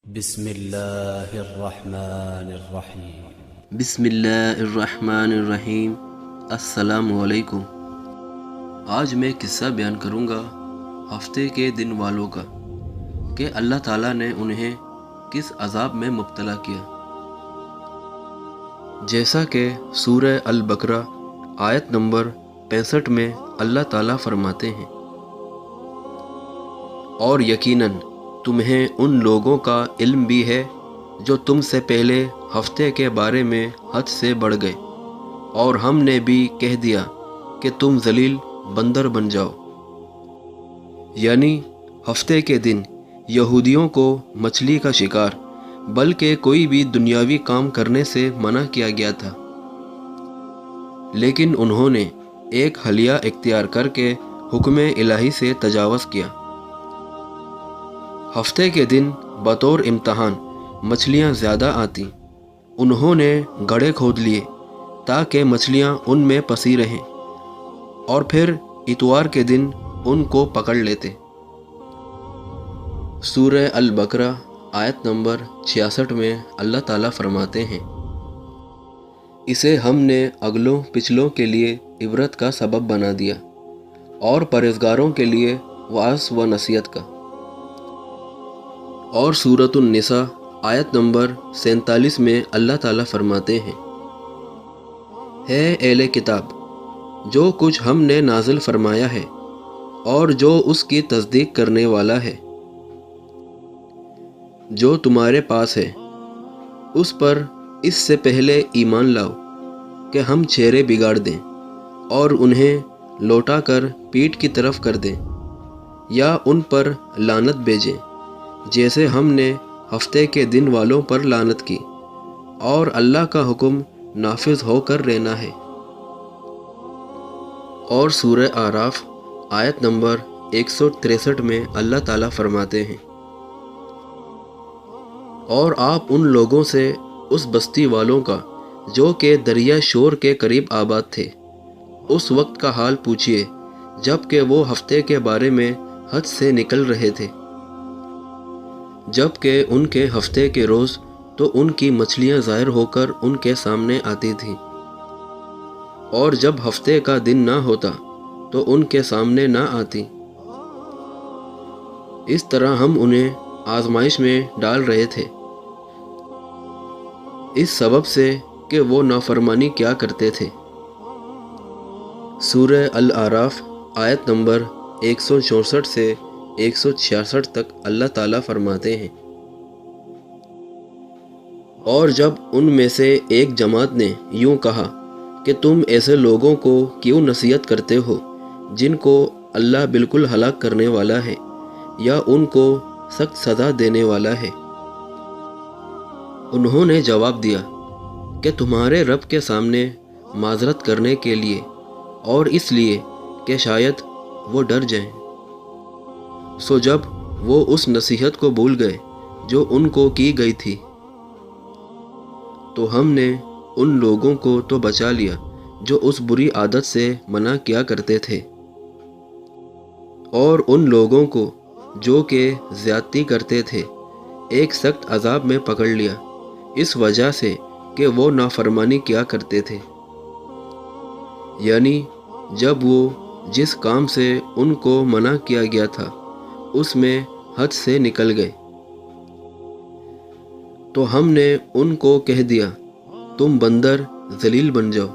بسم اللہ الرحمن الرحیم۔ بسم اللہ الرحمن الرحیم۔ السلام علیکم۔ آج میں قصہ بیان کروں گا ہفتے کے دن والوں کا کہ اللہ تعالیٰ نے انہیں کس عذاب میں مبتلا کیا۔ جیسا کہ سورہ البقرہ آیت نمبر 65 میں اللہ تعالیٰ فرماتے ہیں، اور یقیناً تمہیں ان لوگوں کا علم بھی ہے جو تم سے پہلے ہفتے کے بارے میں حد سے بڑھ گئے، اور ہم نے بھی کہہ دیا کہ تم ذلیل بندر بن جاؤ۔ یعنی ہفتے کے دن یہودیوں کو مچھلی کا شکار بلکہ کوئی بھی دنیاوی کام کرنے سے منع کیا گیا تھا، لیکن انہوں نے ایک حلیہ اختیار کر کے حکم الہی سے تجاوز کیا۔ ہفتے کے دن بطور امتحان مچھلیاں زیادہ آتیں، انہوں نے گڑھے کھود لیے تاکہ مچھلیاں ان میں پسی رہیں، اور پھر اتوار کے دن ان کو پکڑ لیتے۔ سورہ البقرہ آیت نمبر 66 میں اللہ تعالیٰ فرماتے ہیں، اسے ہم نے اگلوں پچھلوں کے لیے عبرت کا سبب بنا دیا اور پرہیزگاروں کے لیے وعظ و نصیحت کا۔ اور سورۃ النساء آیت نمبر 47 میں اللہ تعالیٰ فرماتے ہیں، ہے اہل کتاب، جو کچھ ہم نے نازل فرمایا ہے اور جو اس کی تصدیق کرنے والا ہے، جو تمہارے پاس ہے، اس پر اس سے پہلے ایمان لاؤ کہ ہم چہرے بگاڑ دیں اور انہیں لوٹا کر پیٹھ کی طرف کر دیں، یا ان پر لعنت بھیجیں جیسے ہم نے ہفتے کے دن والوں پر لعنت کی، اور اللہ کا حکم نافذ ہو کر رہنا ہے۔ اور سورہ اعراف آیت نمبر 163 میں اللہ تعالیٰ فرماتے ہیں، اور آپ ان لوگوں سے اس بستی والوں کا جو کہ دریا شور کے قریب آباد تھے اس وقت کا حال پوچھئے جب کہ وہ ہفتے کے بارے میں حد سے نکل رہے تھے، جب کہ ان کے ہفتے کے روز تو ان کی مچھلیاں ظاہر ہو کر ان کے سامنے آتی تھیں، اور جب ہفتے کا دن نہ ہوتا تو ان کے سامنے نہ آتی۔ اس طرح ہم انہیں آزمائش میں ڈال رہے تھے، اس سبب سے کہ وہ نافرمانی کیا کرتے تھے۔ سورہ الاعراف آیت نمبر 164 سے 166 تک اللہ تعالیٰ فرماتے ہیں، اور جب ان میں سے ایک جماعت نے یوں کہا کہ تم ایسے لوگوں کو کیوں نصیحت کرتے ہو جن کو اللہ بالکل ہلاک کرنے والا ہے یا ان کو سخت سزا دینے والا ہے، انہوں نے جواب دیا کہ تمہارے رب کے سامنے معذرت کرنے کے لیے، اور اس لیے کہ شاید وہ ڈر جائیں۔ سو جب وہ اس نصیحت کو بھول گئے جو ان کو کی گئی تھی، تو ہم نے ان لوگوں کو تو بچا لیا جو اس بری عادت سے منع کیا کرتے تھے، اور ان لوگوں کو جو کہ زیادتی کرتے تھے ایک سخت عذاب میں پکڑ لیا، اس وجہ سے کہ وہ نافرمانی کیا کرتے تھے۔ یعنی جب وہ جس کام سے ان کو منع کیا گیا تھا اس میں حد سے نکل گئے، تو ہم نے ان کو کہہ دیا تم بندر ذلیل بن جاؤ۔